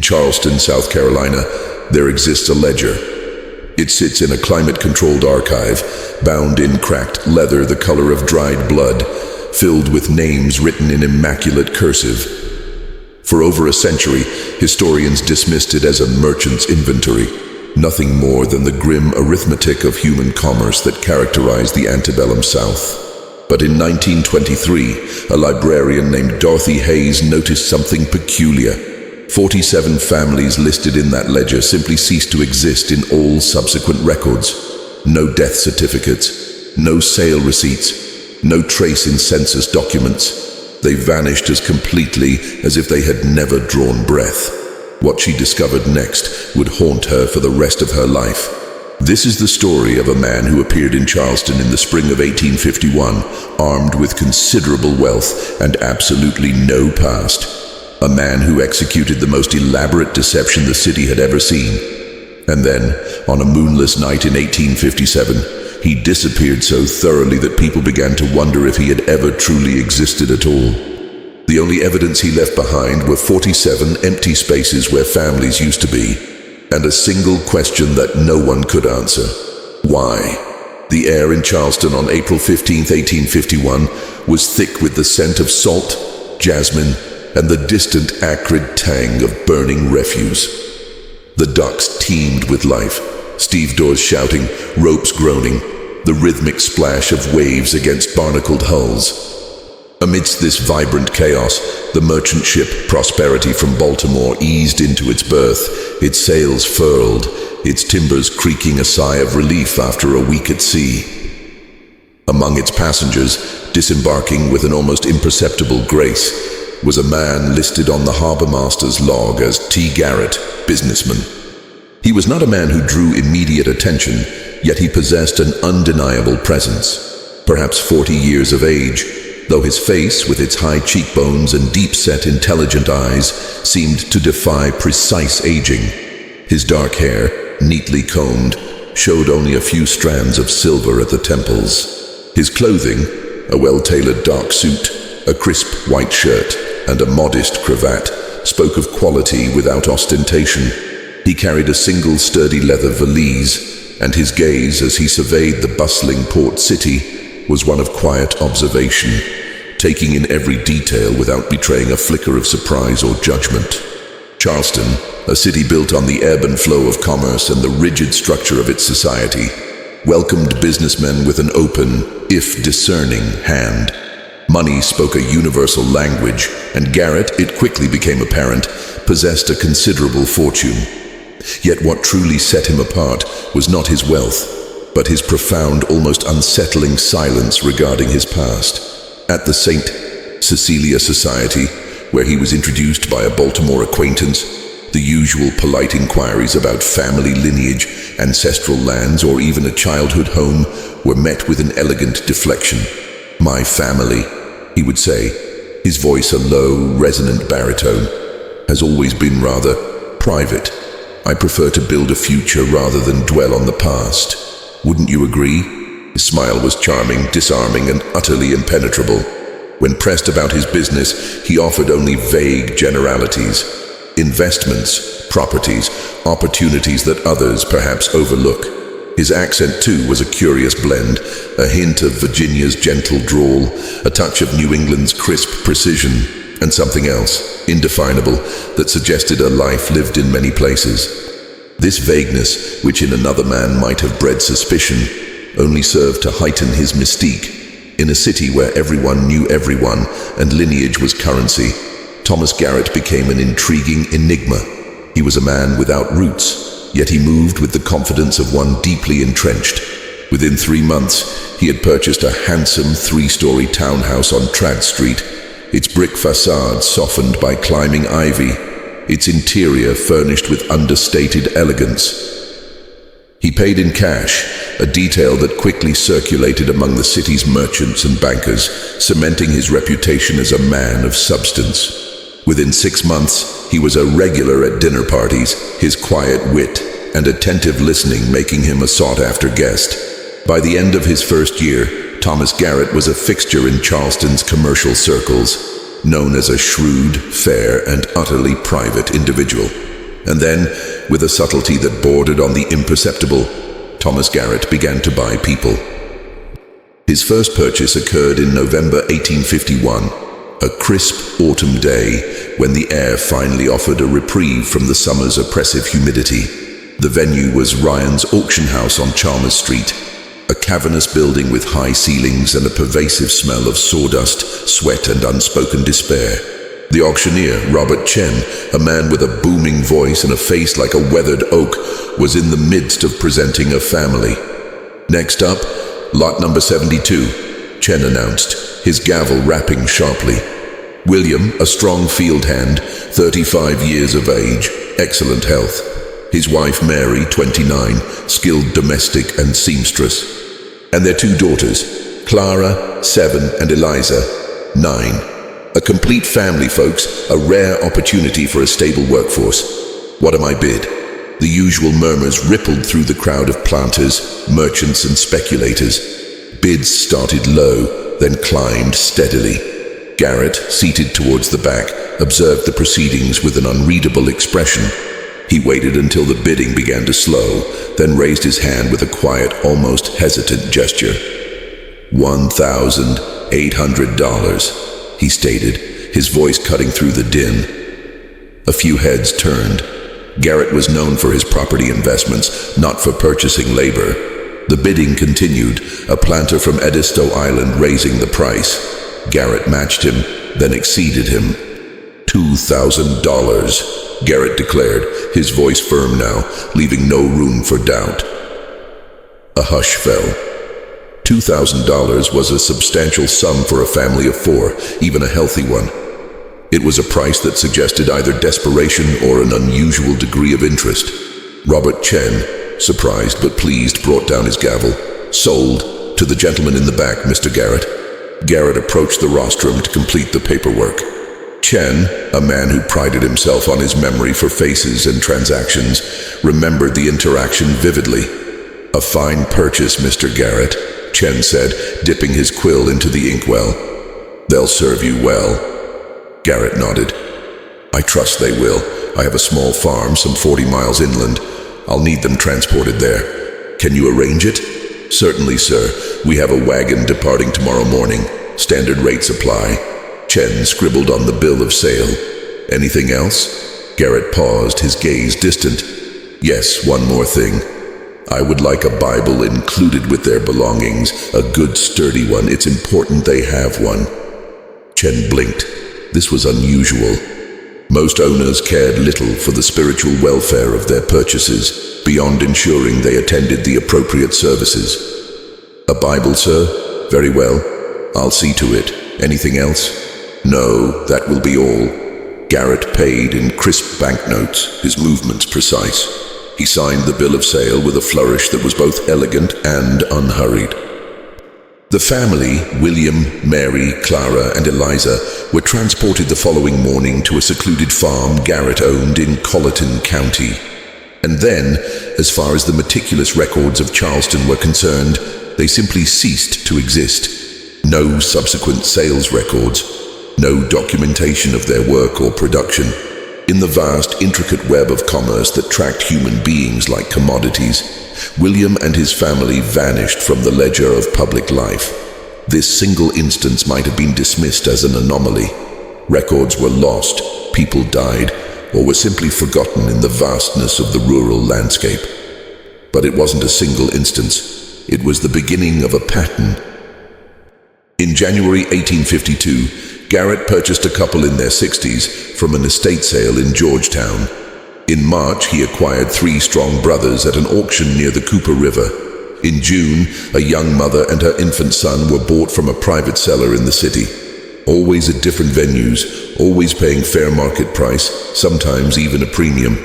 Charleston, South Carolina, there exists a ledger. It sits in a climate-controlled archive, bound in cracked leather the color of dried blood, filled with names written in immaculate cursive. For over a century, historians dismissed it as a merchant's inventory, nothing more than the grim arithmetic of human commerce that characterized the antebellum South. But in 1923, a librarian named Dorothy Hayes noticed something peculiar. 47 families listed in that ledger simply ceased to exist in all subsequent records. No death certificates, no sale receipts, no trace in census documents. They vanished as completely as if they had never drawn breath. What she discovered next would haunt her for the rest of her life. This is the story of a man who appeared in Charleston in the spring of 1851, armed with considerable wealth and absolutely no past. A man who executed the most elaborate deception the city had ever seen. And then, on a moonless night in 1857, he disappeared so thoroughly that people began to wonder if he had ever truly existed at all. The only evidence he left behind were 47 empty spaces where families used to be, and a single question that no one could answer. Why? The air in Charleston on April 15, 1851 was thick with the scent of salt, jasmine, and the distant acrid tang of burning refuse. The docks teemed with life, stevedores shouting, ropes groaning, the rhythmic splash of waves against barnacled hulls. Amidst this vibrant chaos, the merchant ship Prosperity from Baltimore eased into its berth, its sails furled, its timbers creaking a sigh of relief after a week at sea. Among its passengers, disembarking with an almost imperceptible grace, was a man listed on the harbor master's log as T. Garrett, businessman. He was not a man who drew immediate attention, yet he possessed an undeniable presence. Perhaps 40 years of age, though his face, with its high cheekbones and deep-set intelligent eyes, seemed to defy precise aging. His dark hair, neatly combed, showed only a few strands of silver at the temples. His clothing, a well-tailored dark suit, a crisp white shirt, and a modest cravat, spoke of quality without ostentation. He carried a single sturdy leather valise, and his gaze as he surveyed the bustling port city was one of quiet observation, taking in every detail without betraying a flicker of surprise or judgment. Charleston, a city built on the ebb and flow of commerce and the rigid structure of its society, welcomed businessmen with an open, if discerning, hand. Money spoke a universal language, and Garrett, it quickly became apparent, possessed a considerable fortune. Yet what truly set him apart was not his wealth, but his profound, almost unsettling silence regarding his past. At the St. Cecilia Society, where he was introduced by a Baltimore acquaintance, the usual polite inquiries about family lineage, ancestral lands, or even a childhood home were met with an elegant deflection. "My family," he would say, his voice a low, resonant baritone, "has always been rather private. I prefer to build a future rather than dwell on the past. Wouldn't you agree?" His smile was charming, disarming, and utterly impenetrable. When pressed about his business, he offered only vague generalities. Investments, properties, opportunities that others perhaps overlook. His accent, too, was a curious blend, a hint of Virginia's gentle drawl, a touch of New England's crisp precision, and something else, indefinable, that suggested a life lived in many places. This vagueness, which in another man might have bred suspicion, only served to heighten his mystique. In a city where everyone knew everyone and lineage was currency, Thomas Garrett became an intriguing enigma. He was a man without roots, yet he moved with the confidence of one deeply entrenched. Within 3 months, he had purchased a handsome 3-story townhouse on Trad Street, its brick facade softened by climbing ivy, its interior furnished with understated elegance. He paid in cash, a detail that quickly circulated among the city's merchants and bankers, cementing his reputation as a man of substance. Within 6 months, he was a regular at dinner parties, his quiet wit and attentive listening making him a sought-after guest. By the end of his first year, Thomas Garrett was a fixture in Charleston's commercial circles, known as a shrewd, fair, and utterly private individual. And then, with a subtlety that bordered on the imperceptible, Thomas Garrett began to buy people. His first purchase occurred in November 1851, a crisp autumn day when the air finally offered a reprieve from the summer's oppressive humidity. The venue was Ryan's auction house on Chalmers Street, a cavernous building with high ceilings and a pervasive smell of sawdust, sweat, and unspoken despair. The auctioneer, Robert Chen, a man with a booming voice and a face like a weathered oak, was in the midst of presenting a family. Next up, lot number 72, Chen announced, his gavel rapping sharply. William, a strong field hand, 35 years of age, excellent health. His wife Mary, 29, skilled domestic and seamstress. And their two daughters, Clara, 7, and Eliza, 9. A complete family, folks, a rare opportunity for a stable workforce. What am I bid? The usual murmurs rippled through the crowd of planters, merchants, and speculators. Bids started low, then climbed steadily. Garrett, seated towards the back, observed the proceedings with an unreadable expression. He waited until the bidding began to slow, then raised his hand with a quiet, almost hesitant gesture. $1,800, he stated, his voice cutting through the din. A few heads turned. Garrett was known for his property investments, not for purchasing labor. The bidding continued, a planter from Edisto Island raising the price. Garrett matched him, then exceeded him. $2,000, Garrett declared, his voice firm now, leaving no room for doubt. A hush fell. $2,000 was a substantial sum for a family of 4, even a healthy one. It was a price that suggested either desperation or an unusual degree of interest. Robert Chen, surprised but pleased, brought down his gavel. Sold. To the gentleman in the back, Mr. Garrett. Garrett approached the rostrum to complete the paperwork. Chen, a man who prided himself on his memory for faces and transactions, remembered the interaction vividly. A fine purchase, Mr. Garrett, Chen said, dipping his quill into the inkwell. They'll serve you well. Garrett nodded. I trust they will. I have a small farm some 40 miles inland. I'll need them transported there. Can you arrange it? Certainly, sir. We have a wagon departing tomorrow morning. Standard rates apply. Chen scribbled on the bill of sale. Anything else? Garrett paused, his gaze distant. Yes, one more thing. I would like a Bible included with their belongings, a good sturdy one. It's important they have one. Chen blinked. This was unusual. Most owners cared little for the spiritual welfare of their purchases, beyond ensuring they attended the appropriate services. A Bible, sir? Very well. I'll see to it. Anything else? No, that will be all. Garrett paid in crisp banknotes, his movements precise. He signed the bill of sale with a flourish that was both elegant and unhurried. The family, William, Mary, Clara, and Eliza, were transported the following morning to a secluded farm Garrett owned in Colleton County. And then, as far as the meticulous records of Charleston were concerned, they simply ceased to exist. No subsequent sales records, no documentation of their work or production. In the vast, intricate web of commerce that tracked human beings like commodities, William and his family vanished from the ledger of public life. This single instance might have been dismissed as an anomaly. Records were lost, people died, or were simply forgotten in the vastness of the rural landscape. But it wasn't a single instance. It was the beginning of a pattern. In January 1852, Garrett purchased a couple in their 60s from an estate sale in Georgetown. In March, he acquired 3 strong brothers at an auction near the Cooper River. In June, a young mother and her infant son were bought from a private seller in the city. Always at different venues, always paying fair market price, sometimes even a premium.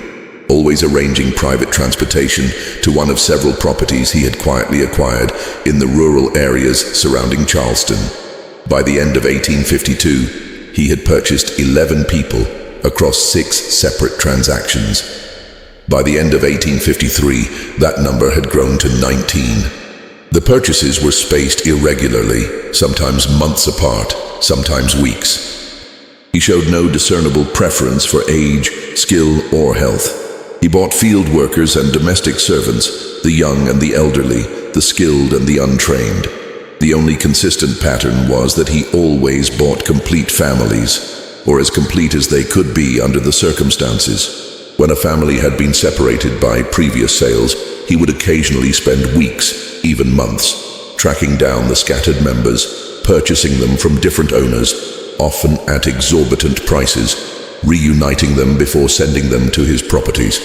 Always arranging private transportation to one of several properties he had quietly acquired in the rural areas surrounding Charleston. By the end of 1852, he had purchased 11 people across 6 separate transactions. By the end of 1853, that number had grown to 19. The purchases were spaced irregularly, sometimes months apart, sometimes weeks. He showed no discernible preference for age, skill, or health. He bought field workers and domestic servants, the young and the elderly, the skilled and the untrained. The only consistent pattern was that he always bought complete families, or as complete as they could be under the circumstances. When a family had been separated by previous sales, he would occasionally spend weeks, even months, tracking down the scattered members, purchasing them from different owners, often at exorbitant prices, reuniting them before sending them to his properties.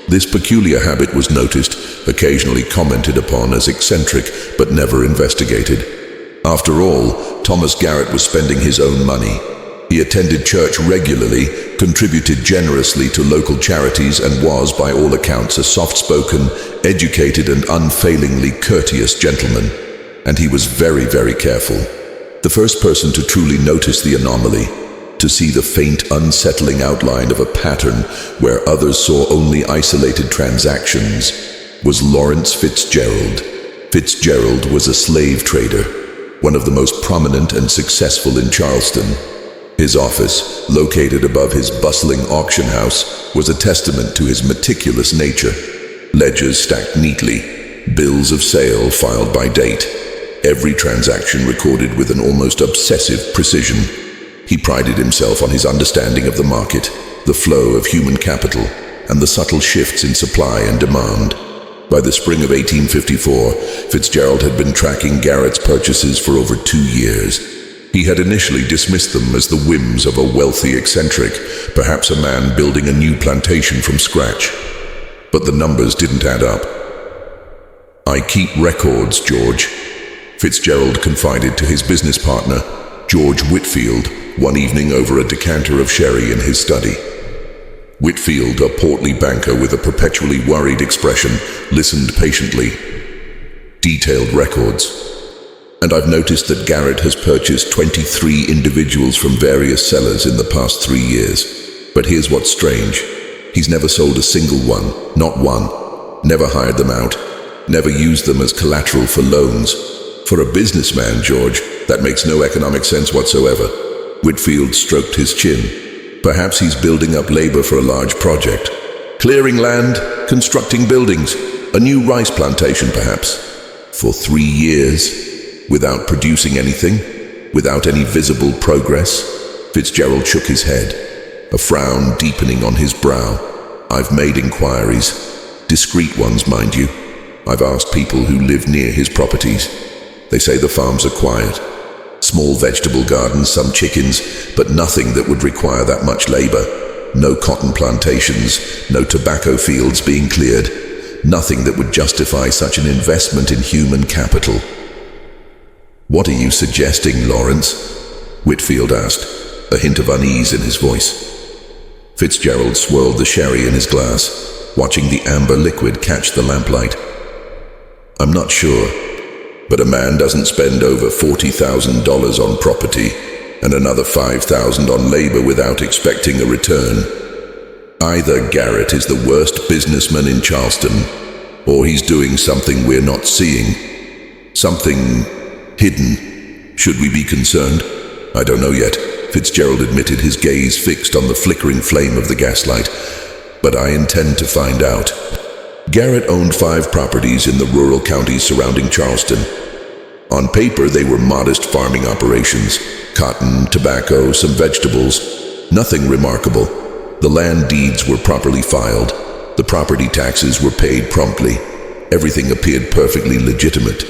This peculiar habit was noticed, occasionally commented upon as eccentric, but never investigated. After all, Thomas Garrett was spending his own money. He attended church regularly, contributed generously to local charities, and was, by all accounts, a soft-spoken, educated, and unfailingly courteous gentleman. And he was very, very careful. The first person to truly notice the anomaly, to see the faint, unsettling outline of a pattern where others saw only isolated transactions, was Lawrence Fitzgerald. Fitzgerald was a slave trader, one of the most prominent and successful in Charleston. His office, located above his bustling auction house, was a testament to his meticulous nature. Ledgers stacked neatly, bills of sale filed by date, every transaction recorded with an almost obsessive precision. He prided himself on his understanding of the market, the flow of human capital, and the subtle shifts in supply and demand. By the spring of 1854, Fitzgerald had been tracking Garrett's purchases for over 2 years. He had initially dismissed them as the whims of a wealthy eccentric, perhaps a man building a new plantation from scratch. But the numbers didn't add up. "I keep records, George," Fitzgerald confided to his business partner, George Whitfield, one evening over a decanter of sherry in his study. Whitfield, a portly banker with a perpetually worried expression, listened patiently. "Detailed records. And I've noticed that Garrett has purchased 23 individuals from various sellers in the past 3 years. But here's what's strange. He's never sold a single one, not one. Never hired them out. Never used them as collateral for loans. For a businessman, George, that makes no economic sense whatsoever." Whitfield stroked his chin. "Perhaps he's building up labor for a large project. Clearing land, constructing buildings, a new rice plantation perhaps. For 3 years, without producing anything, without any visible progress?" Fitzgerald shook his head, a frown deepening on his brow. "I've made inquiries. Discreet ones, mind you. I've asked people who live near his properties. They say the farms are quiet. Small vegetable gardens, some chickens, but nothing that would require that much labor. No cotton plantations, no tobacco fields being cleared. Nothing that would justify such an investment in human capital." "What are you suggesting, Lawrence?" Whitfield asked, a hint of unease in his voice. Fitzgerald swirled the sherry in his glass, watching the amber liquid catch the lamplight. "I'm not sure. But a man doesn't spend over $40,000 on property and another $5,000 on labor without expecting a return. Either Garrett is the worst businessman in Charleston, or he's doing something we're not seeing. Something hidden. Should we be concerned? I don't know yet," Fitzgerald admitted, his gaze fixed on the flickering flame of the gaslight. "But I intend to find out." Garrett owned 5 properties in the rural counties surrounding Charleston. On paper, they were modest farming operations: cotton, tobacco, some vegetables. Nothing remarkable. The land deeds were properly filed. The property taxes were paid promptly. Everything appeared perfectly legitimate.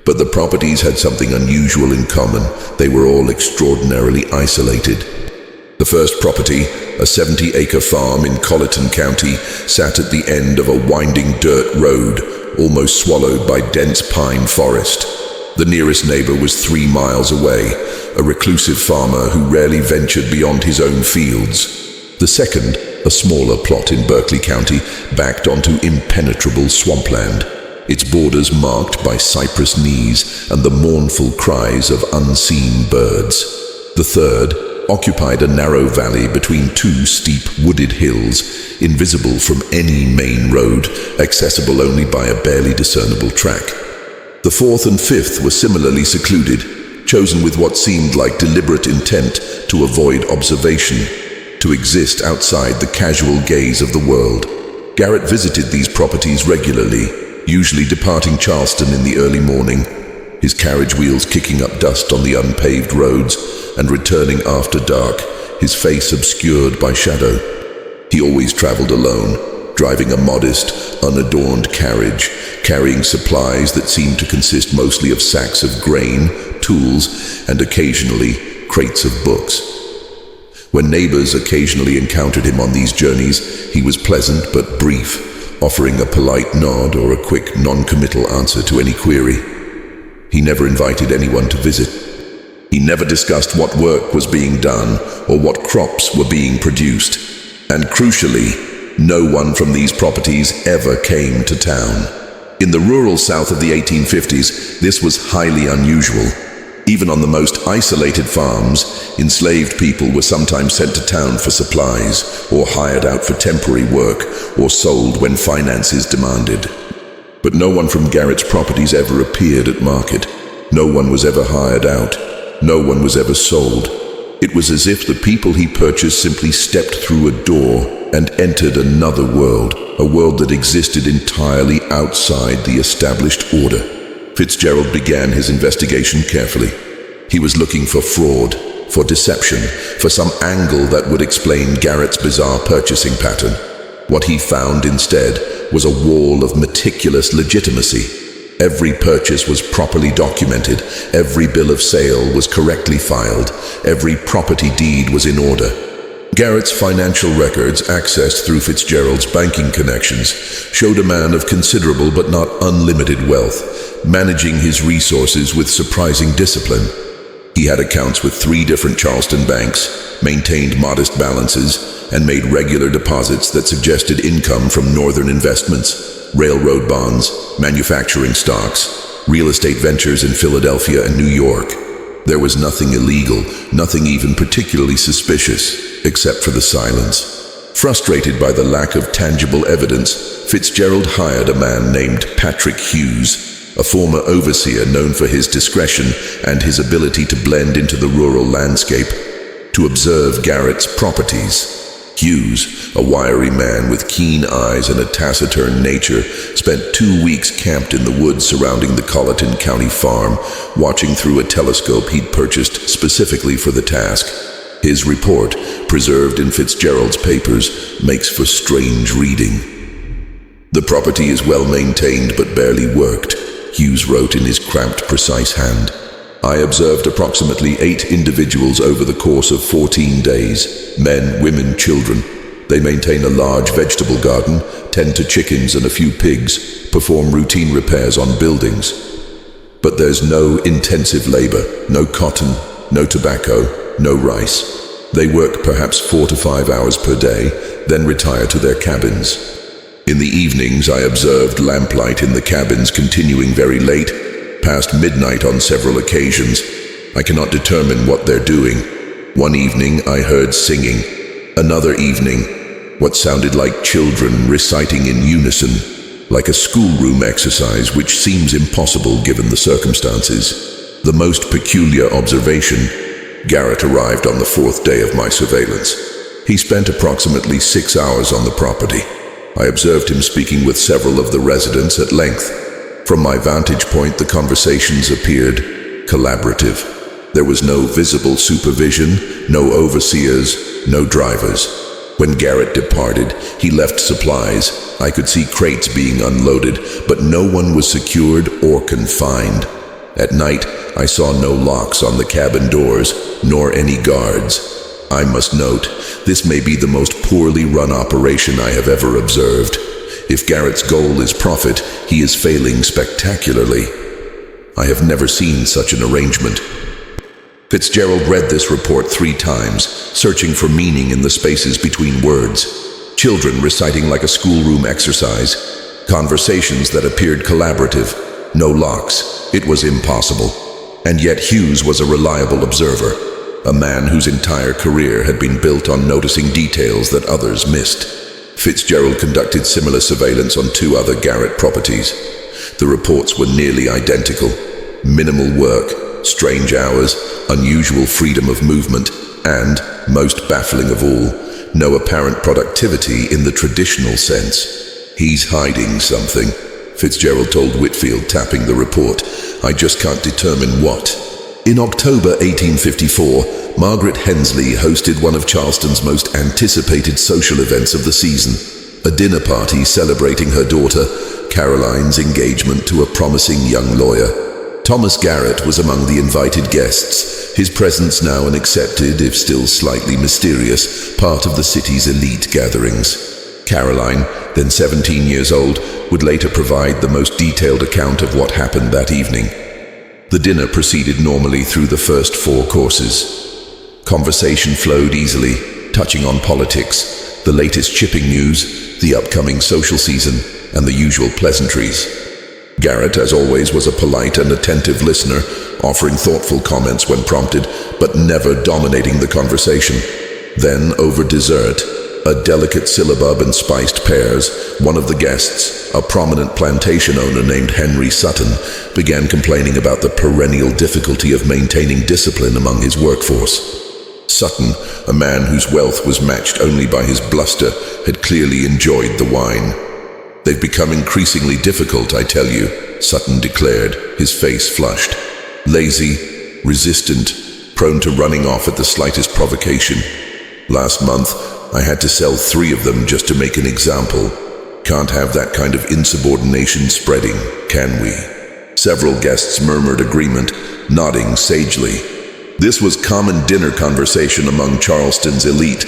But the properties had something unusual in common. They were all extraordinarily isolated. The first property, a 70-acre farm in Colleton County, sat at the end of a winding dirt road, almost swallowed by dense pine forest. The nearest neighbor was 3 miles away, a reclusive farmer who rarely ventured beyond his own fields. The second, a smaller plot in Berkeley County, backed onto impenetrable swampland, its borders marked by cypress knees and the mournful cries of unseen birds. The third occupied a narrow valley between 2 steep wooded hills, invisible from any main road, accessible only by a barely discernible track. The fourth and fifth were similarly secluded, chosen with what seemed like deliberate intent to avoid observation, to exist outside the casual gaze of the world. Garrett visited these properties regularly, usually departing Charleston in the early morning, his carriage wheels kicking up dust on the unpaved roads, and returning after dark, his face obscured by shadow. He always traveled alone, driving a modest, unadorned carriage, carrying supplies that seemed to consist mostly of sacks of grain, tools, and occasionally crates of books. When neighbors occasionally encountered him on these journeys, he was pleasant but brief, offering a polite nod or a quick, non-committal answer to any query. He never invited anyone to visit. He never discussed what work was being done or what crops were being produced. And crucially, no one from these properties ever came to town. In the rural South of the 1850s, this was highly unusual. Even on the most isolated farms, enslaved people were sometimes sent to town for supplies, or hired out for temporary work, or sold when finances demanded. But no one from Garrett's properties ever appeared at market. No one was ever hired out. No one was ever sold. It was as if the people he purchased simply stepped through a door and entered another world, a world that existed entirely outside the established order. Fitzgerald began his investigation carefully. He was looking for fraud, for deception, for some angle that would explain Garrett's bizarre purchasing pattern. What he found instead was a wall of meticulous legitimacy. Every purchase was properly documented, every bill of sale was correctly filed, every property deed was in order. Garrett's financial records, accessed through Fitzgerald's banking connections, showed a man of considerable but not unlimited wealth, managing his resources with surprising discipline. He had accounts with 3 different Charleston banks, maintained modest balances, and made regular deposits that suggested income from northern investments, railroad bonds, manufacturing stocks, real estate ventures in Philadelphia and New York. There was nothing illegal, nothing even particularly suspicious, except for the silence. Frustrated by the lack of tangible evidence, Fitzgerald hired a man named Patrick Hughes, a former overseer known for his discretion and his ability to blend into the rural landscape, to observe Garrett's properties. Hughes, a wiry man with keen eyes and a taciturn nature, spent 2 weeks camped in the woods surrounding the Colleton County farm, watching through a telescope he'd purchased specifically for the task. His report, preserved in Fitzgerald's papers, makes for strange reading. "The property is well maintained but barely worked," Hughes wrote in his cramped, precise hand. "I observed approximately 8 individuals over the course of 14 days, men, women, children. They maintain a large vegetable garden, tend to chickens and a few pigs, perform routine repairs on buildings. But there's no intensive labor, no cotton, no tobacco, no rice. They work perhaps 4 to 5 hours per day, then retire to their cabins. In the evenings, I observed lamplight in the cabins continuing very late, past midnight on several occasions. I cannot determine what they're doing. One evening I heard singing. Another evening, what sounded like children reciting in unison, like a schoolroom exercise, which seems impossible given the circumstances. The most peculiar observation: Garrett arrived on the 4th day of my surveillance. He spent approximately 6 hours on the property. I observed him speaking with several of the residents at length. From my vantage point, the conversations appeared collaborative. There was no visible supervision, no overseers, no drivers. When Garrett departed, he left supplies. I could see crates being unloaded, but no one was secured or confined. At night, I saw no locks on the cabin doors, nor any guards. I must note, this may be the most poorly run operation I have ever observed. If Garrett's goal is profit, he is failing spectacularly. I have never seen such an arrangement. Fitzgerald read this report 3 times, searching for meaning in the spaces between words. Children reciting like a schoolroom exercise. Conversations that appeared collaborative. No locks. It was impossible. And yet Hughes was a reliable observer, a man whose entire career had been built on noticing details that others missed. Fitzgerald conducted similar surveillance on 2 other Garrett properties. The reports were nearly identical. Minimal work, strange hours, unusual freedom of movement, and, most baffling of all, No apparent productivity in the traditional sense. "He's hiding something," Fitzgerald told Whitfield, tapping the report. "I just can't determine what." In October 1854, Margaret Hensley hosted one of Charleston's most anticipated social events of the season, a dinner party celebrating her daughter, Caroline's engagement to a promising young lawyer. Thomas Garrett was among the invited guests, his presence now an accepted, if still slightly mysterious, part of the city's elite gatherings. Caroline, then 17 years old, would later provide the most detailed account of what happened that evening. The dinner proceeded normally through the first 4 courses. Conversation flowed easily, touching on politics, the latest shipping news, the upcoming social season, and the usual pleasantries. Garrett, as always, was a polite and attentive listener, offering thoughtful comments when prompted, but never dominating the conversation. Then, over dessert, a delicate syllabub and spiced pears, one of the guests, a prominent plantation owner named Henry Sutton, began complaining about the perennial difficulty of maintaining discipline among his workforce. Sutton, a man whose wealth was matched only by his bluster, had clearly enjoyed the wine. "They've become increasingly difficult, I tell you," Sutton declared, his face flushed. "Lazy, resistant, prone to running off at the slightest provocation. Last month, I had to sell 3 of them just to make an example. Can't have that kind of insubordination spreading, can we?" Several guests murmured agreement, nodding sagely. This was common dinner conversation among Charleston's elite,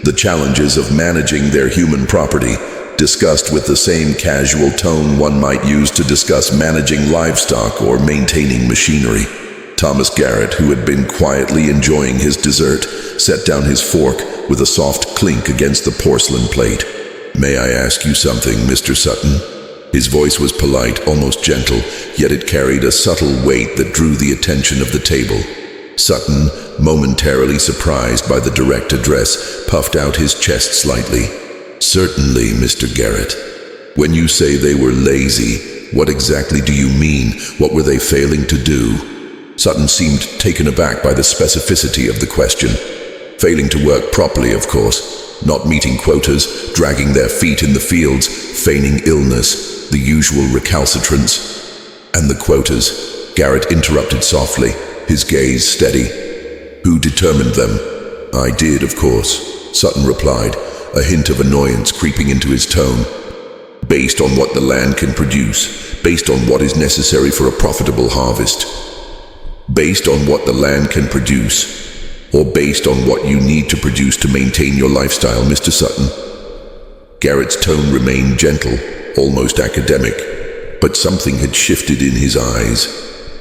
the challenges of managing their human property, discussed with the same casual tone one might use to discuss managing livestock or maintaining machinery. Thomas Garrett, who had been quietly enjoying his dessert, set down his fork with a soft clink against the porcelain plate. "May I ask you something, Mr. Sutton?" His voice was polite, almost gentle, yet it carried a subtle weight that drew the attention of the table. Sutton, momentarily surprised by the direct address, puffed out his chest slightly. "Certainly, Mr. Garrett. When you say they were lazy, what exactly do you mean? What were they failing to do?" Sutton seemed taken aback by the specificity of the question. "Failing to work properly, of course. Not meeting quotas, dragging their feet in the fields, feigning illness, the usual recalcitrants." "And the quotas?" Garrett interrupted softly, his gaze steady. "Who determined them?" "I did, of course," Sutton replied, a hint of annoyance creeping into his tone. "Based on what the land can produce, based on what is necessary for a profitable harvest." "Based on what the land can produce, or based on what you need to produce to maintain your lifestyle, Mr. Sutton?" Garrett's tone remained gentle, almost academic, but something had shifted in his eyes,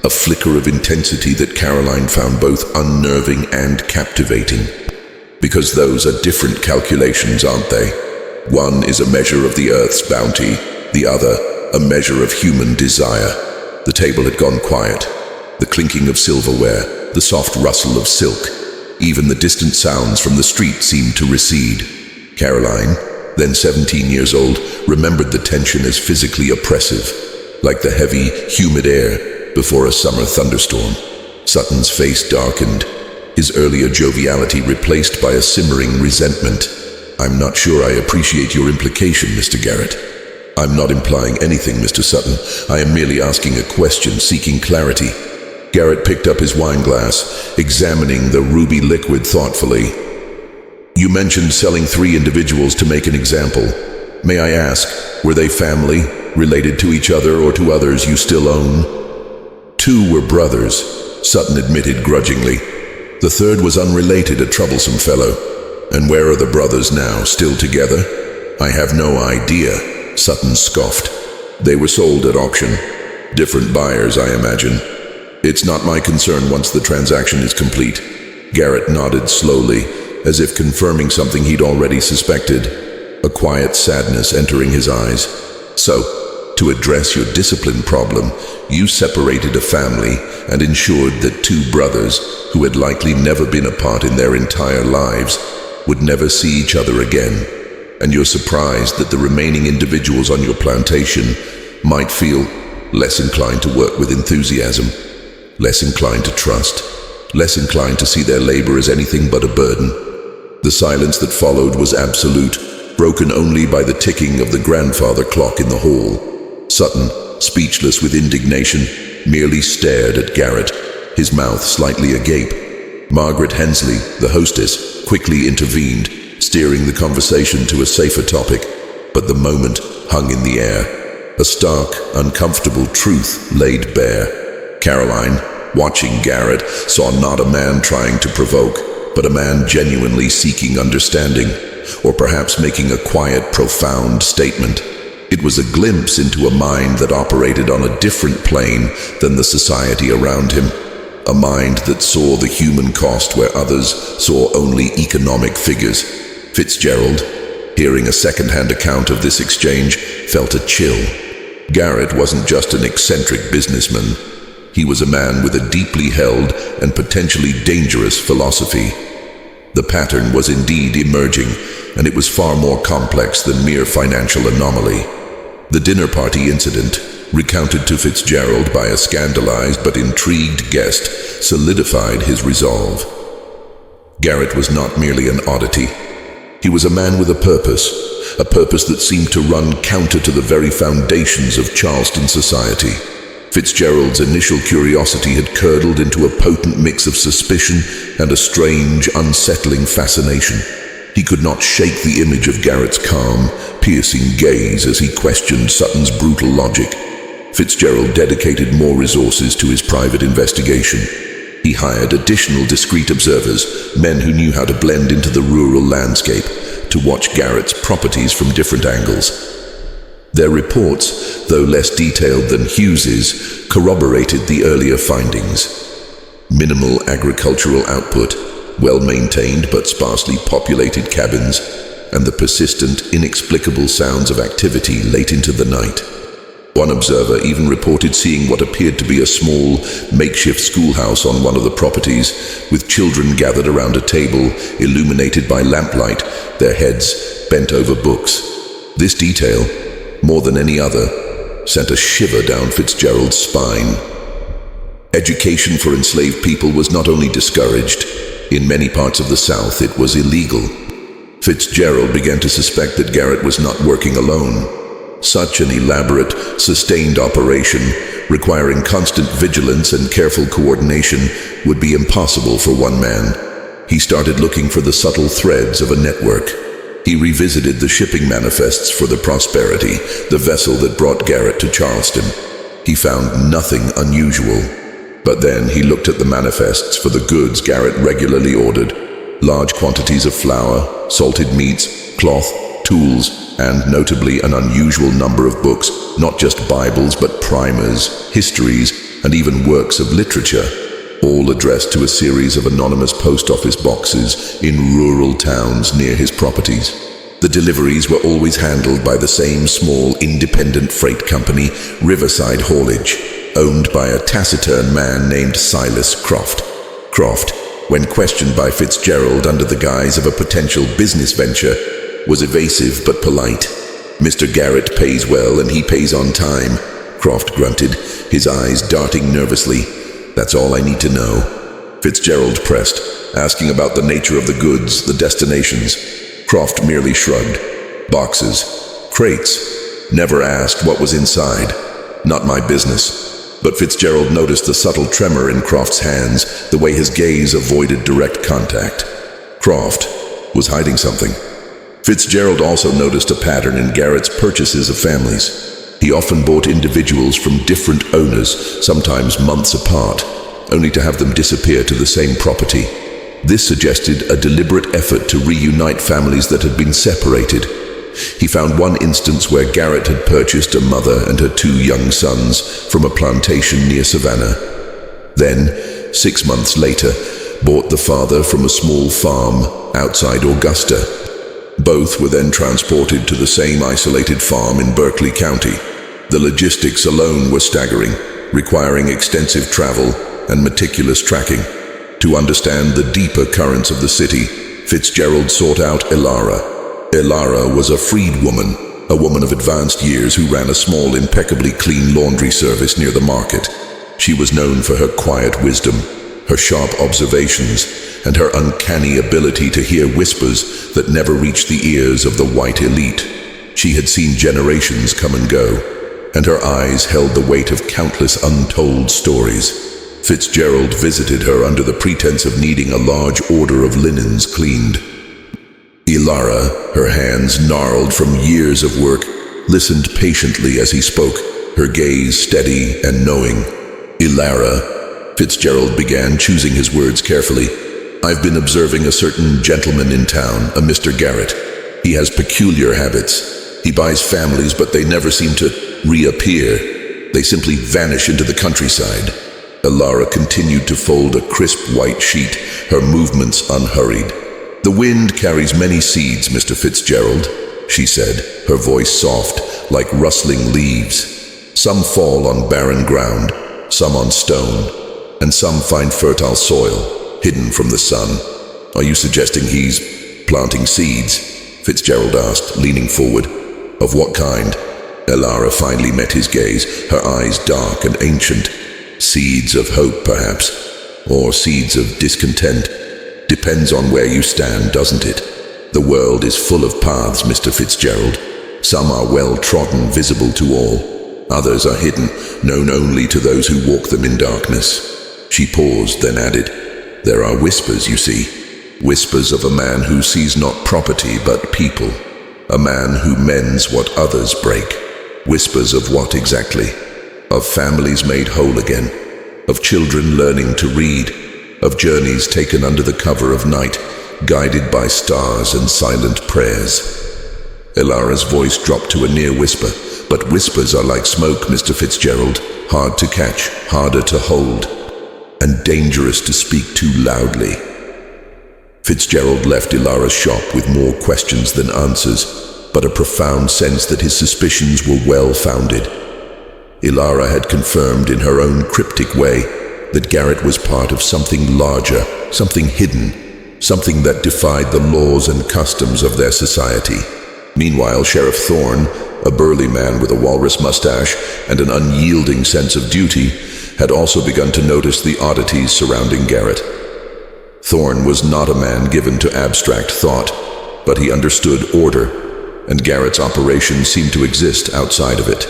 a flicker of intensity that Caroline found both unnerving and captivating. Because those are different calculations, aren't they? One is a measure of the earth's bounty, the other a measure of human desire. The table had gone quiet. The clinking of silverware, the soft rustle of silk, even the distant sounds from the street seemed to recede. Caroline, then 17 years old, remembered the tension as physically oppressive, like the heavy, humid air before a summer thunderstorm. Sutton's face darkened, his earlier joviality replaced by a simmering resentment. "I'm not sure I appreciate your implication, Mr. Garrett." "I'm not implying anything, Mr. Sutton. I am merely asking a question, seeking clarity." Garrett picked up his wine glass, examining the ruby liquid thoughtfully. "You mentioned selling 3 individuals to make an example. May I ask, were they family, related to each other or to others you still own?" "2 were brothers," Sutton admitted grudgingly. "The third was unrelated, a troublesome fellow." "And where are the brothers now, still together?" "I have no idea," Sutton scoffed. "They were sold at auction. Different buyers, I imagine. It's not my concern once the transaction is complete." Garrett nodded slowly, as if confirming something he'd already suspected, a quiet sadness entering his eyes. "So, to address your discipline problem, you separated a family and ensured that 2 brothers, who had likely never been apart in their entire lives, would never see each other again. And you're surprised that the remaining individuals on your plantation might feel less inclined to work with enthusiasm, less inclined to trust, less inclined to see their labor as anything but a burden." The silence that followed was absolute, broken only by the ticking of the grandfather clock in the hall. Sutton, speechless with indignation, merely stared at Garrett, his mouth slightly agape. Margaret Hensley, the hostess, quickly intervened, steering the conversation to a safer topic, but the moment hung in the air. A stark, uncomfortable truth laid bare. Caroline, watching Garrett, saw not a man trying to provoke, but a man genuinely seeking understanding, or perhaps making a quiet, profound statement. It was a glimpse into a mind that operated on a different plane than the society around him. A mind that saw the human cost where others saw only economic figures. Fitzgerald, hearing a second-hand account of this exchange, felt a chill. Garrett wasn't just an eccentric businessman. He was a man with a deeply held and potentially dangerous philosophy. The pattern was indeed emerging, and it was far more complex than mere financial anomaly. The dinner party incident, recounted to Fitzgerald by a scandalized but intrigued guest, solidified his resolve. Garrett was not merely an oddity. He was a man with a purpose that seemed to run counter to the very foundations of Charleston society. Fitzgerald's initial curiosity had curdled into a potent mix of suspicion and a strange, unsettling fascination. He could not shake the image of Garrett's calm, piercing gaze as he questioned Sutton's brutal logic. Fitzgerald dedicated more resources to his private investigation. He hired additional discreet observers, men who knew how to blend into the rural landscape, to watch Garrett's properties from different angles. Their reports, though less detailed than Hughes's, corroborated the earlier findings. Minimal agricultural output, well-maintained but sparsely populated cabins, and the persistent, inexplicable sounds of activity late into the night. One observer even reported seeing what appeared to be a small, makeshift schoolhouse on one of the properties, with children gathered around a table, illuminated by lamplight, their heads bent over books. This detail, more than any other, sent a shiver down Fitzgerald's spine. Education for enslaved people was not only discouraged, in many parts of the South it was illegal. Fitzgerald began to suspect that Garrett was not working alone. Such an elaborate, sustained operation, requiring constant vigilance and careful coordination, would be impossible for one man. He started looking for the subtle threads of a network. He revisited the shipping manifests for the Prosperity, the vessel that brought Garrett to Charleston. He found nothing unusual. But then he looked at the manifests for the goods Garrett regularly ordered. Large quantities of flour, salted meats, cloth, tools, and notably an unusual number of books, not just Bibles but primers, histories, and even works of literature, all addressed to a series of anonymous post office boxes in rural towns near his properties. The deliveries were always handled by the same small independent freight company, Riverside Haulage, owned by a taciturn man named Silas Croft. Croft, when questioned by Fitzgerald under the guise of a potential business venture, was evasive but polite. "Mr. Garrett pays well and he pays on time," Croft grunted, his eyes darting nervously. "That's all I need to know." Fitzgerald pressed, asking about the nature of the goods, the destinations. Croft merely shrugged. "Boxes, crates. Never asked what was inside. Not my business." But Fitzgerald noticed the subtle tremor in Croft's hands, the way his gaze avoided direct contact. Croft was hiding something. Fitzgerald also noticed a pattern in Garrett's purchases of families. He often bought individuals from different owners, sometimes months apart, only to have them disappear to the same property. This suggested a deliberate effort to reunite families that had been separated. He found one instance where Garrett had purchased a mother and her 2 young sons from a plantation near Savannah. Then, 6 months later, bought the father from a small farm outside Augusta. Both were then transported to the same isolated farm in Berkeley County. The logistics alone were staggering, requiring extensive travel and meticulous tracking. To understand the deeper currents of the city, Fitzgerald sought out Elara. Elara was a freed woman, a woman of advanced years who ran a small, impeccably clean laundry service near the market. She was known for her quiet wisdom, her sharp observations, and her uncanny ability to hear whispers that never reached the ears of the white elite. She had seen generations come and go, and her eyes held the weight of countless untold stories. Fitzgerald visited her under the pretense of needing a large order of linens cleaned. Ilara, her hands gnarled from years of work, listened patiently as he spoke, her gaze steady and knowing. "Ilara," Fitzgerald began, choosing his words carefully. "I've been observing a certain gentleman in town, a Mr. Garrett. He has peculiar habits. He buys families, but they never seem to reappear. They simply vanish into the countryside." Ilara continued to fold a crisp white sheet, her movements unhurried. "The wind carries many seeds, Mr. Fitzgerald," she said, her voice soft, like rustling leaves. "Some fall on barren ground, some on stone, and some find fertile soil, hidden from the sun." "Are you suggesting he's planting seeds?" Fitzgerald asked, leaning forward. "Of what kind?" Ilara finally met his gaze, her eyes dark and ancient. "Seeds of hope, perhaps, or seeds of discontent. Depends on where you stand, doesn't it? The world is full of paths, Mr. Fitzgerald. Some are well-trodden, visible to all. Others are hidden, known only to those who walk them in darkness." She paused, then added, "There are whispers, you see. Whispers of a man who sees not property but people. A man who mends what others break. Whispers of what exactly? Of families made whole again. Of children learning to read. Of journeys taken under the cover of night, guided by stars and silent prayers." Ilara's voice dropped to a near whisper. "But whispers are like smoke, Mr. Fitzgerald. Hard to catch, harder to hold, and dangerous to speak too loudly." Fitzgerald left Ilara's shop with more questions than answers, but a profound sense that his suspicions were well-founded. Ilara had confirmed in her own cryptic way that Garrett was part of something larger, something hidden, something that defied the laws and customs of their society. Meanwhile, Sheriff Thorne, a burly man with a walrus mustache and an unyielding sense of duty, had also begun to notice the oddities surrounding Garrett. Thorne was not a man given to abstract thought, but he understood order, and Garrett's operation seemed to exist outside of it.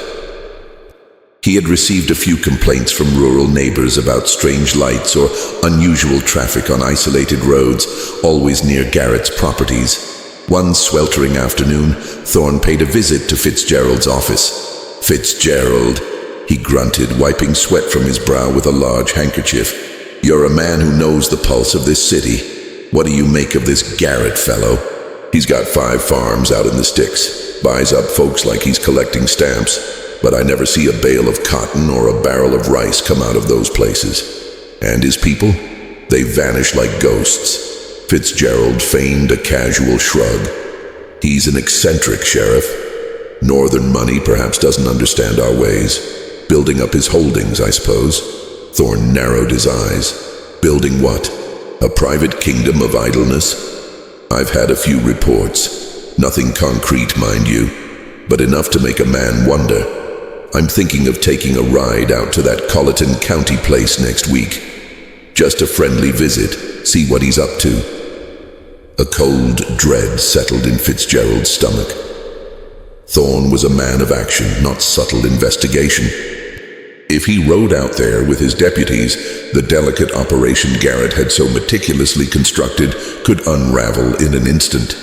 He had received a few complaints from rural neighbors about strange lights or unusual traffic on isolated roads, always near Garrett's properties. One sweltering afternoon, Thorne paid a visit to Fitzgerald's office. "Fitzgerald," he grunted, wiping sweat from his brow with a large handkerchief. "You're a man who knows the pulse of this city. What do you make of this Garrett fellow? He's got 5 farms out in the sticks, buys up folks like he's collecting stamps, but I never see a bale of cotton or a barrel of rice come out of those places. And his people? They vanish like ghosts." Fitzgerald feigned a casual shrug. "He's an eccentric, Sheriff. Northern money perhaps doesn't understand our ways. Building up his holdings, I suppose." Thorne narrowed his eyes. "Building what? A private kingdom of idleness?" "I've had a few reports. Nothing concrete, mind you, but enough to make a man wonder. I'm thinking of taking a ride out to that Colleton County place next week. Just a friendly visit, see what he's up to." A cold dread settled in Fitzgerald's stomach. Thorne was a man of action, not subtle investigation. If he rode out there with his deputies, the delicate operation Garrett had so meticulously constructed could unravel in an instant.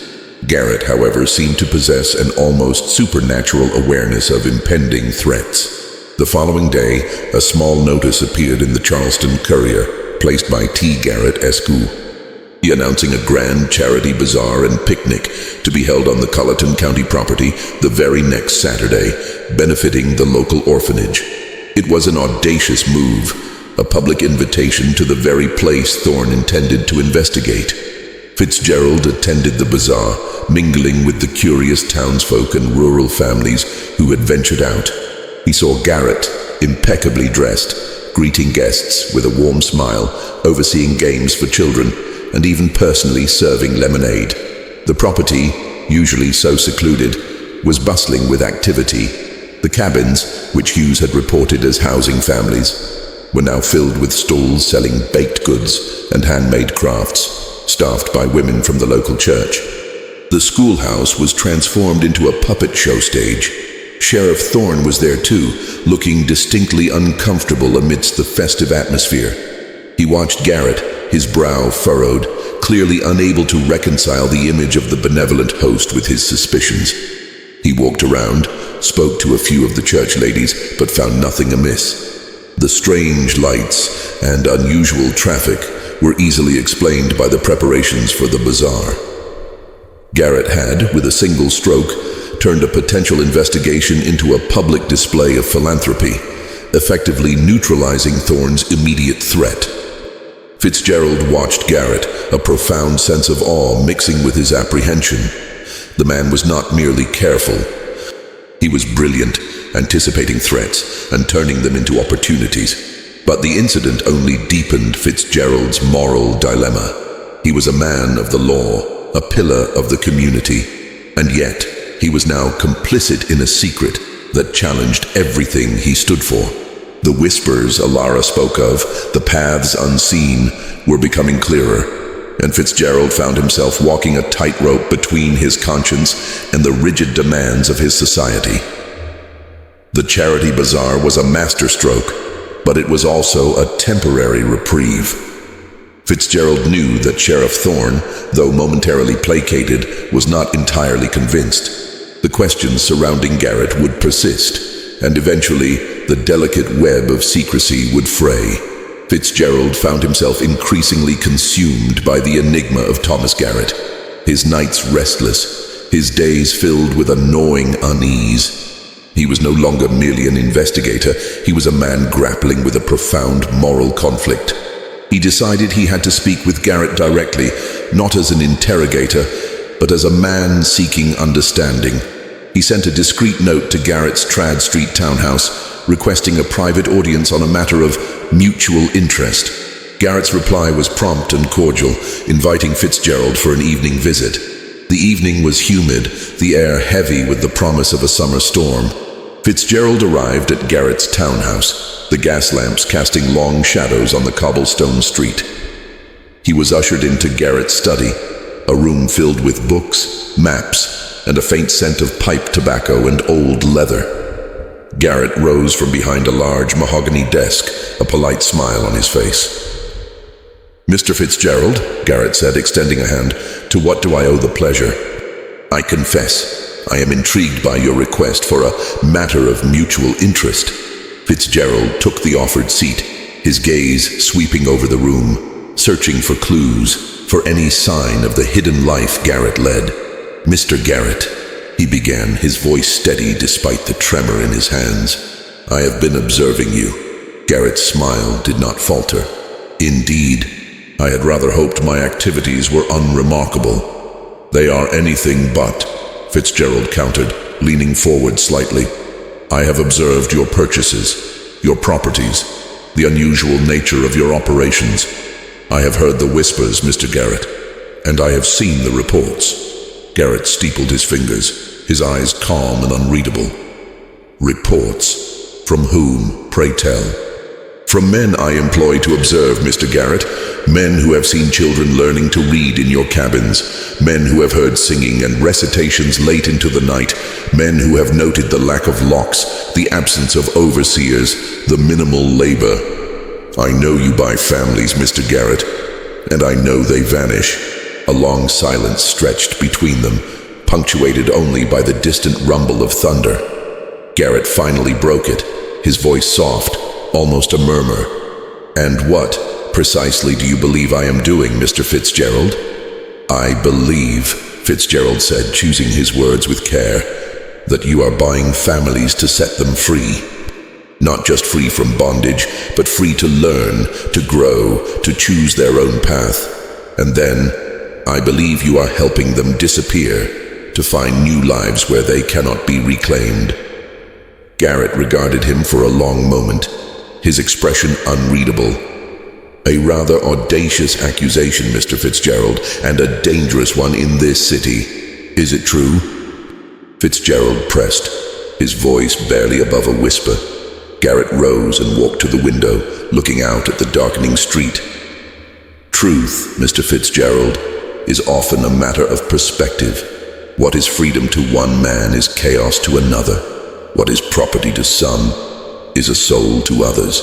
Garrett, however, seemed to possess an almost supernatural awareness of impending threats. The following day, a small notice appeared in the Charleston Courier, placed by T. Garrett Escu, announcing a grand charity bazaar and picnic to be held on the Colleton County property the very next Saturday, benefiting the local orphanage. It was an audacious move, a public invitation to the very place Thorne intended to investigate. Fitzgerald attended the bazaar, mingling with the curious townsfolk and rural families who had ventured out. He saw Garrett, impeccably dressed, greeting guests with a warm smile, overseeing games for children, and even personally serving lemonade. The property, usually so secluded, was bustling with activity. The cabins, which Hughes had reported as housing families, were now filled with stalls selling baked goods and handmade crafts, staffed by women from the local church. The schoolhouse was transformed into a puppet show stage. Sheriff Thorne was there too, looking distinctly uncomfortable amidst the festive atmosphere. He watched Garrett, his brow furrowed, clearly unable to reconcile the image of the benevolent host with his suspicions. He walked around, spoke to a few of the church ladies, but found nothing amiss. The strange lights and unusual traffic were easily explained by the preparations for the bazaar. Garrett had, with a single stroke, turned a potential investigation into a public display of philanthropy, effectively neutralizing Thorne's immediate threat. Fitzgerald watched Garrett, a profound sense of awe mixing with his apprehension. The man was not merely careful. He was brilliant, anticipating threats and turning them into opportunities. But the incident only deepened Fitzgerald's moral dilemma. He was a man of the law, a pillar of the community, and yet he was now complicit in a secret that challenged everything he stood for. The whispers Alara spoke of, the paths unseen, were becoming clearer, and Fitzgerald found himself walking a tightrope between his conscience and the rigid demands of his society. The charity bazaar was a masterstroke, but it was also a temporary reprieve. Fitzgerald knew that Sheriff Thorne, though momentarily placated, was not entirely convinced. The questions surrounding Garrett would persist, and eventually the delicate web of secrecy would fray. Fitzgerald found himself increasingly consumed by the enigma of Thomas Garrett. His nights restless, his days filled with a gnawing unease. He was no longer merely an investigator, he was a man grappling with a profound moral conflict. He decided he had to speak with Garrett directly, not as an interrogator, but as a man seeking understanding. He sent a discreet note to Garrett's Trad Street townhouse, requesting a private audience on a matter of mutual interest. Garrett's reply was prompt and cordial, inviting Fitzgerald for an evening visit. The evening was humid, the air heavy with the promise of a summer storm. Fitzgerald arrived at Garrett's townhouse, the gas lamps casting long shadows on the cobblestone street. He was ushered into Garrett's study, a room filled with books, maps, and a faint scent of pipe tobacco and old leather. Garrett rose from behind a large mahogany desk, a polite smile on his face. "Mr. Fitzgerald," Garrett said, extending a hand, "to what do I owe the pleasure? I confess, I am intrigued by your request for a matter of mutual interest." Fitzgerald took the offered seat, his gaze sweeping over the room, searching for clues, for any sign of the hidden life Garrett led. "Mr. Garrett," he began, his voice steady despite the tremor in his hands, "I have been observing you." Garrett's smile did not falter. "Indeed, I had rather hoped my activities were unremarkable." "They are anything but," Fitzgerald countered, leaning forward slightly. "I have observed your purchases, your properties, the unusual nature of your operations. I have heard the whispers, Mr. Garrett, and I have seen the reports." Garrett steepled his fingers, his eyes calm and unreadable. "Reports? From whom, pray tell?" "From men I employ to observe, Mr. Garrett, men who have seen children learning to read in your cabins, men who have heard singing and recitations late into the night, men who have noted the lack of locks, the absence of overseers, the minimal labor. I know you by families, Mr. Garrett, and I know they vanish." A long silence stretched between them, punctuated only by the distant rumble of thunder. Garrett finally broke it, his voice soft, almost a murmur. "And what precisely do you believe I am doing, Mr. Fitzgerald?" "I believe," Fitzgerald said, choosing his words with care, "that you are buying families to set them free. Not just free from bondage, but free to learn, to grow, to choose their own path. And then, I believe you are helping them disappear, to find new lives where they cannot be reclaimed." Garrett regarded him for a long moment, his expression unreadable. "A rather audacious accusation, Mr. Fitzgerald, and a dangerous one in this city. Is it true?" Fitzgerald pressed, his voice barely above a whisper. Garrett rose and walked to the window, looking out at the darkening street. Truth, Mr. Fitzgerald, is often a matter of perspective. What is freedom to one man is chaos to another. What is property to some is a soul to others.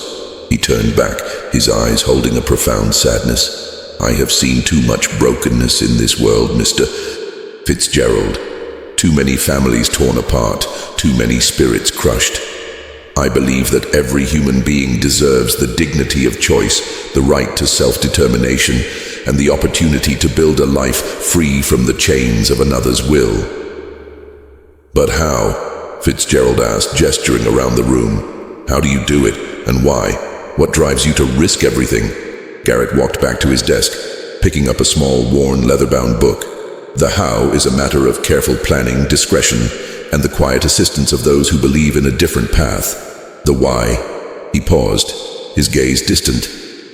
He turned back, his eyes holding a profound sadness. I have seen too much brokenness in this world, Mr. Fitzgerald. Too many families torn apart, too many spirits crushed. I believe that every human being deserves the dignity of choice, the right to self-determination, and the opportunity to build a life free from the chains of another's will. But how? Fitzgerald asked, gesturing around the room. How do you do it, and why? What drives you to risk everything? Garrett walked back to his desk, picking up a small, worn, leather-bound book. The how is a matter of careful planning, discretion, and the quiet assistance of those who believe in a different path. The why. He paused, his gaze distant.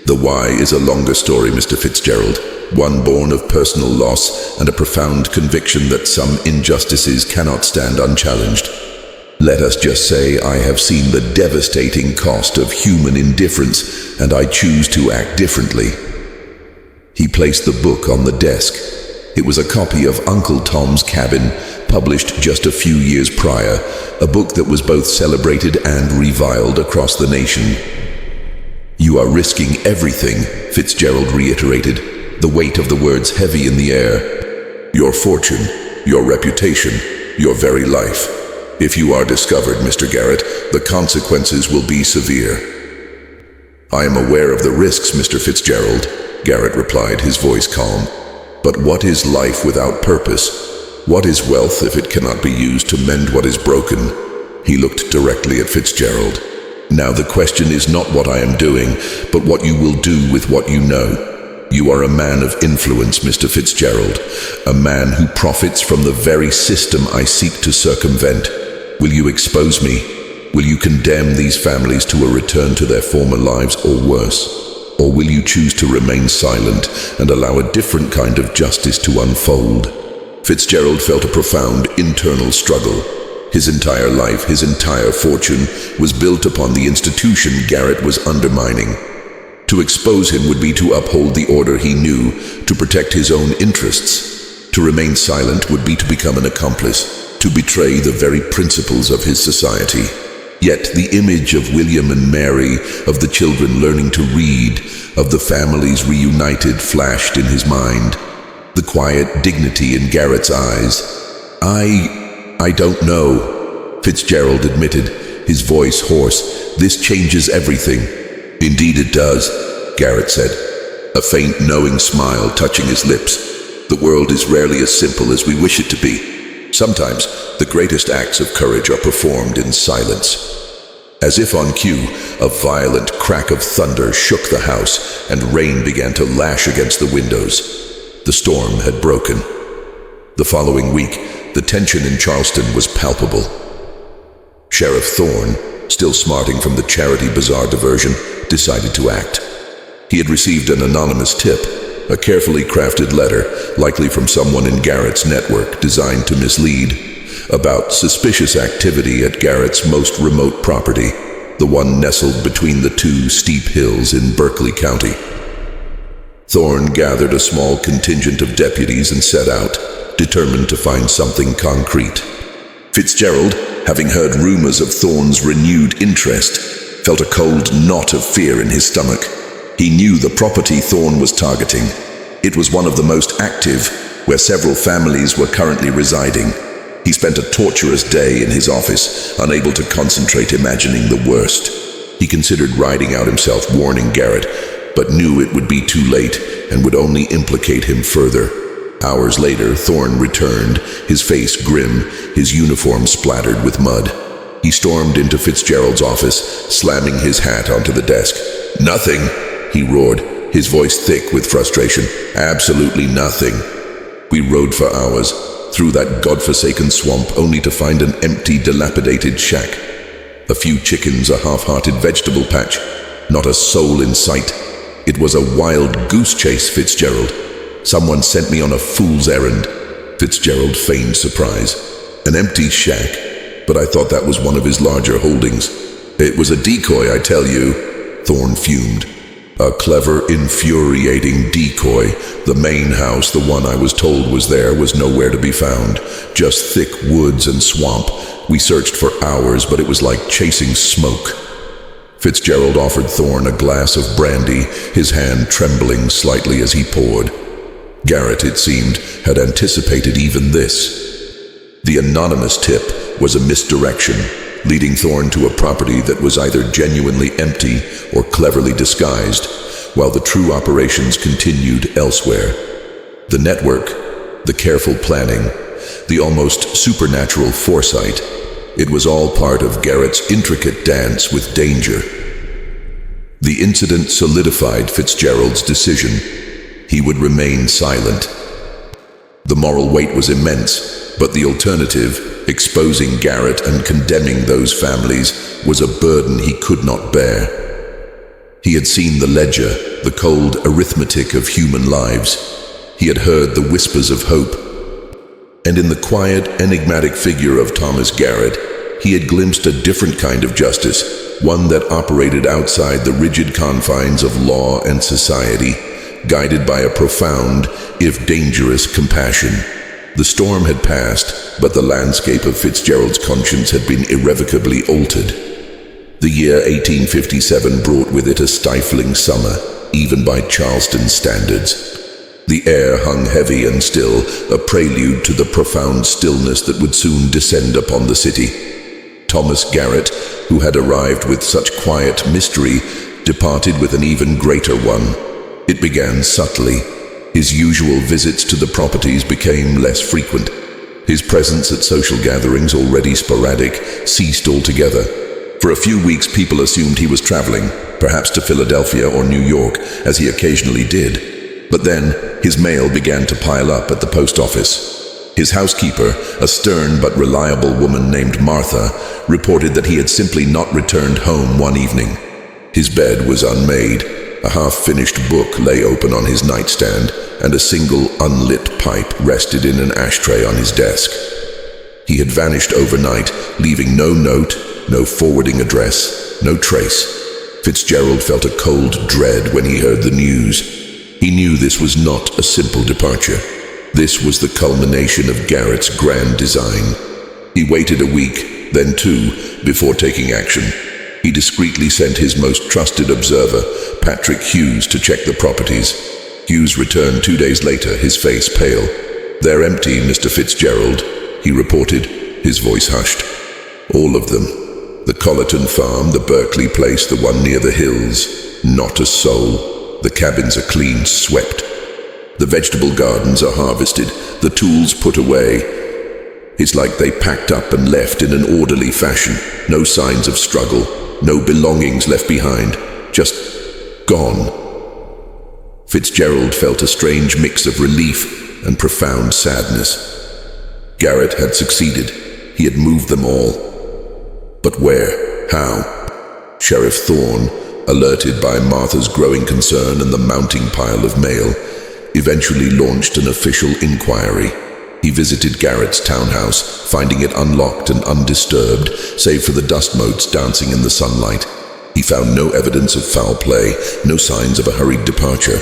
The why is a longer story, Mr. Fitzgerald, one born of personal loss and a profound conviction that some injustices cannot stand unchallenged. Let us just say I have seen the devastating cost of human indifference, and I choose to act differently. He placed the book on the desk. It was a copy of Uncle Tom's Cabin, published just a few years prior, a book that was both celebrated and reviled across the nation. You are risking everything, Fitzgerald reiterated, the weight of the words heavy in the air. Your fortune, your reputation, your very life. If you are discovered, Mr. Garrett, the consequences will be severe. I am aware of the risks, Mr. Fitzgerald, Garrett replied, his voice calm. But what is life without purpose? What is wealth if it cannot be used to mend what is broken? He looked directly at Fitzgerald. Now the question is not what I am doing, but what you will do with what you know. You are a man of influence, Mr. Fitzgerald, a man who profits from the very system I seek to circumvent. Will you expose me? Will you condemn these families to a return to their former lives or worse? Or will you choose to remain silent and allow a different kind of justice to unfold? Fitzgerald felt a profound internal struggle. His entire life, his entire fortune, was built upon the institution Garrett was undermining. To expose him would be to uphold the order he knew, to protect his own interests. To remain silent would be to become an accomplice, to betray the very principles of his society. Yet the image of William and Mary, of the children learning to read, of the families reunited flashed in his mind. The quiet dignity in Garrett's eyes. I don't know, Fitzgerald admitted, his voice hoarse. This changes everything. Indeed it does, Garrett said, a faint knowing smile touching his lips. The world is rarely as simple as we wish it to be. Sometimes the greatest acts of courage are performed in silence. As if on cue, a violent crack of thunder shook the house, and rain began to lash against the windows. The storm had broken. The following week, the tension in Charleston was palpable. Sheriff Thorne, still smarting from the charity bazaar diversion, decided to act. He had received an anonymous tip, a carefully crafted letter, likely from someone in Garrett's network, designed to mislead, about suspicious activity at Garrett's most remote property, the one nestled between the two steep hills in Berkeley County. Thorne gathered a small contingent of deputies and set out, determined to find something concrete. Fitzgerald, having heard rumors of Thorne's renewed interest, felt a cold knot of fear in his stomach. He knew the property Thorne was targeting. It was one of the most active, where several families were currently residing. He spent a torturous day in his office, unable to concentrate, imagining the worst. He considered riding out himself, warning Garrett, but knew it would be too late and would only implicate him further. Hours later, Thorne returned, his face grim, his uniform splattered with mud. He stormed into Fitzgerald's office, slamming his hat onto the desk. "Nothing," he roared, his voice thick with frustration. "Absolutely nothing." We rode for hours, through that godforsaken swamp, only to find an empty, dilapidated shack. A few chickens, a half-hearted vegetable patch, not a soul in sight. It was a wild goose chase, Fitzgerald. Someone sent me on a fool's errand. Fitzgerald feigned surprise. An empty shack, but I thought that was one of his larger holdings. It was a decoy, I tell you, Thorne fumed. A clever, infuriating decoy. The main house, the one I was told was there, was nowhere to be found. Just thick woods and swamp. We searched for hours, but it was like chasing smoke. Fitzgerald offered Thorne a glass of brandy, his hand trembling slightly as he poured. Garrett, it seemed, had anticipated even this. The anonymous tip was a misdirection, leading Thorne to a property that was either genuinely empty or cleverly disguised, while the true operations continued elsewhere. The network, the careful planning, the almost supernatural foresight, it was all part of Garrett's intricate dance with danger. The incident solidified Fitzgerald's decision. He would remain silent. The moral weight was immense, but the alternative, exposing Garrett and condemning those families, was a burden he could not bear. He had seen the ledger, the cold arithmetic of human lives. He had heard the whispers of hope. And in the quiet, enigmatic figure of Thomas Garrett, he had glimpsed a different kind of justice, one that operated outside the rigid confines of law and society, guided by a profound, if dangerous, compassion. The storm had passed, but the landscape of Fitzgerald's conscience had been irrevocably altered. The year 1857 brought with it a stifling summer, even by Charleston standards. The air hung heavy and still, a prelude to the profound stillness that would soon descend upon the city. Thomas Garrett, who had arrived with such quiet mystery, departed with an even greater one. It began subtly. His usual visits to the properties became less frequent. His presence at social gatherings, already sporadic, ceased altogether. For a few weeks people assumed he was traveling, perhaps to Philadelphia or New York, as he occasionally did. But then, his mail began to pile up at the post office. His housekeeper, a stern but reliable woman named Martha, reported that he had simply not returned home one evening. His bed was unmade. A half-finished book lay open on his nightstand, and a single unlit pipe rested in an ashtray on his desk. He had vanished overnight, leaving no note, no forwarding address, no trace. Fitzgerald felt a cold dread when he heard the news. He knew this was not a simple departure. This was the culmination of Garrett's grand design. He waited a week, then two, before taking action. He discreetly sent his most trusted observer, Patrick Hughes, to check the properties. Hughes returned 2 days later, his face pale. "They're empty, Mr. Fitzgerald," he reported, his voice hushed. "All of them. The Colleton farm, the Berkeley place, the one near the hills. Not a soul. The cabins are clean swept. The vegetable gardens are harvested, the tools put away. It's like they packed up and left in an orderly fashion. No signs of struggle, no belongings left behind. Just gone." Fitzgerald felt a strange mix of relief and profound sadness. Garrett had succeeded. He had moved them all. But where? How? Sheriff Thorne, alerted by Martha's growing concern and the mounting pile of mail, eventually launched an official inquiry. He visited Garrett's townhouse, finding it unlocked and undisturbed, save for the dust motes dancing in the sunlight. He found no evidence of foul play, no signs of a hurried departure.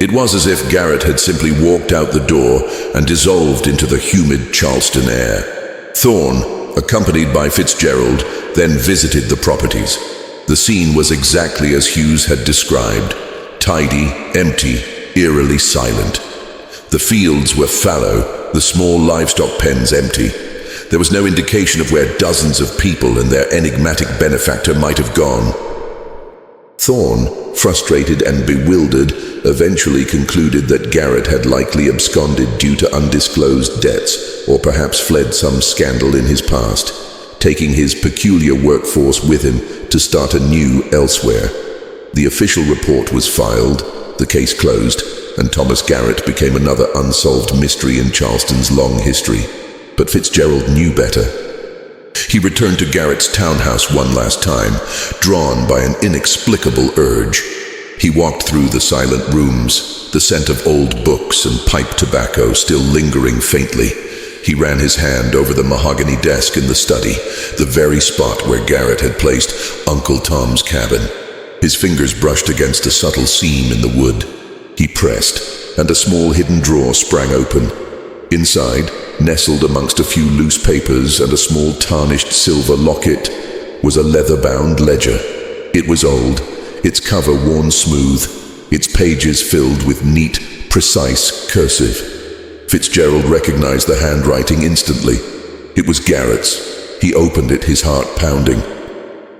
It was as if Garrett had simply walked out the door and dissolved into the humid Charleston air. Thorne, accompanied by Fitzgerald, then visited the properties. The scene was exactly as Hughes had described: tidy, empty, eerily silent. The fields were fallow, the small livestock pens empty. There was no indication of where dozens of people and their enigmatic benefactor might have gone. Thorne, frustrated and bewildered, eventually concluded that Garrett had likely absconded due to undisclosed debts, or perhaps fled some scandal in his past, taking his peculiar workforce with him to start anew elsewhere. The official report was filed, the case closed, and Thomas Garrett became another unsolved mystery in Charleston's long history. But Fitzgerald knew better. He returned to Garrett's townhouse one last time, drawn by an inexplicable urge. He walked through the silent rooms, the scent of old books and pipe tobacco still lingering faintly. He ran his hand over the mahogany desk in the study, the very spot where Garrett had placed Uncle Tom's cabin. His fingers brushed against a subtle seam in the wood. He pressed, and a small hidden drawer sprang open. Inside, nestled amongst a few loose papers and a small tarnished silver locket, was a leather-bound ledger. It was old, its cover worn smooth, its pages filled with neat, precise cursive. Fitzgerald recognized the handwriting instantly. It was Garrett's. He opened it, his heart pounding.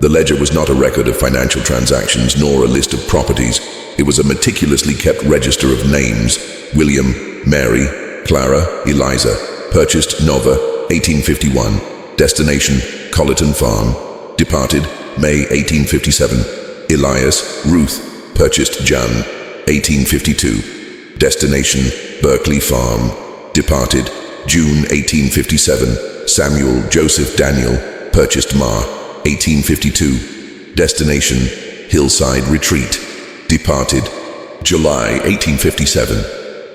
The ledger was not a record of financial transactions nor a list of properties. It was a meticulously kept register of names: William, Mary, Clara, Eliza. Purchased Nova, 1851. Destination, Colleton Farm. Departed, May 1857. Elias, Ruth. Purchased Jan, 1852. Destination, Berkeley Farm. Departed, June 1857. Samuel Joseph Daniel. Purchased Ma, 1852. Destination, Hillside Retreat. Departed, July 1857.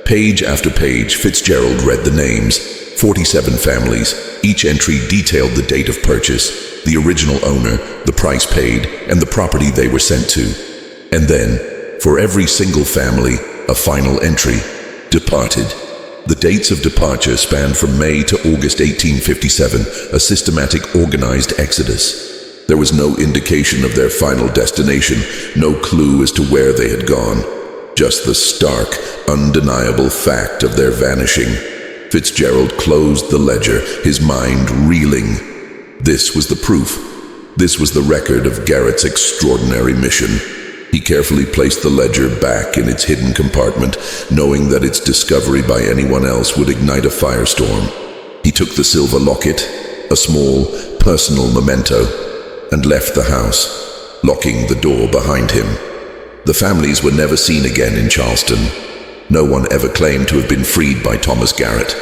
Page after page, Fitzgerald read the names. 47 families. Each entry detailed the date of purchase, the original owner, the price paid, and the property they were sent to. And then, for every single family, a final entry: departed. The dates of departure spanned from May to August 1857, a systematic, organized exodus. There was no indication of their final destination, no clue as to where they had gone. Just the stark, undeniable fact of their vanishing. Fitzgerald closed the ledger, his mind reeling. This was the proof. This was the record of Garrett's extraordinary mission. He carefully placed the ledger back in its hidden compartment, knowing that its discovery by anyone else would ignite a firestorm. He took the silver locket, a small, personal memento, and left the house, locking the door behind him. The families were never seen again in Charleston. No one ever claimed to have been freed by Thomas Garrett.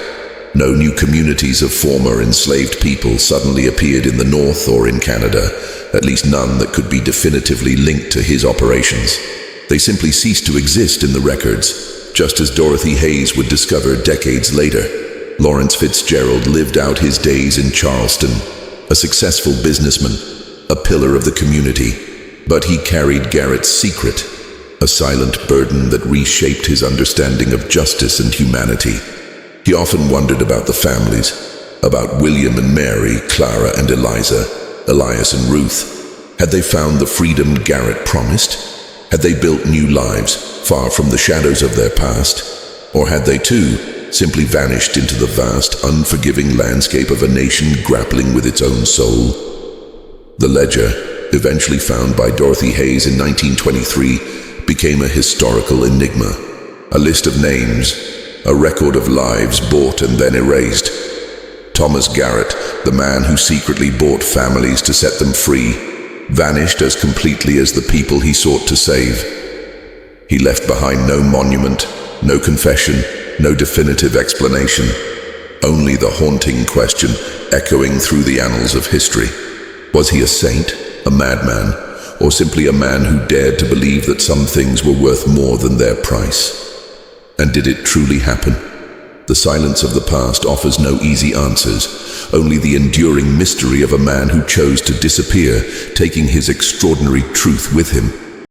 No new communities of former enslaved people suddenly appeared in the North or in Canada, at least none that could be definitively linked to his operations. They simply ceased to exist in the records, just as Dorothy Hayes would discover decades later. Lawrence Fitzgerald lived out his days in Charleston, a successful businessman, a pillar of the community, but he carried Garrett's secret, a silent burden that reshaped his understanding of justice and humanity. He often wondered about the families, about William and Mary, Clara and Eliza, Elias and Ruth. Had they found the freedom Garrett promised? Had they built new lives, far from the shadows of their past? Or had they too simply vanished into the vast, unforgiving landscape of a nation grappling with its own soul? The ledger, eventually found by Dorothy Hayes in 1923, became a historical enigma. A list of names, a record of lives bought and then erased. Thomas Garrett, the man who secretly bought families to set them free, vanished as completely as the people he sought to save. He left behind no monument, no confession, no definitive explanation. Only the haunting question echoing through the annals of history. Was he a saint, a madman, or simply a man who dared to believe that some things were worth more than their price? And did it truly happen? The silence of the past offers no easy answers, only the enduring mystery of a man who chose to disappear, taking his extraordinary truth with him.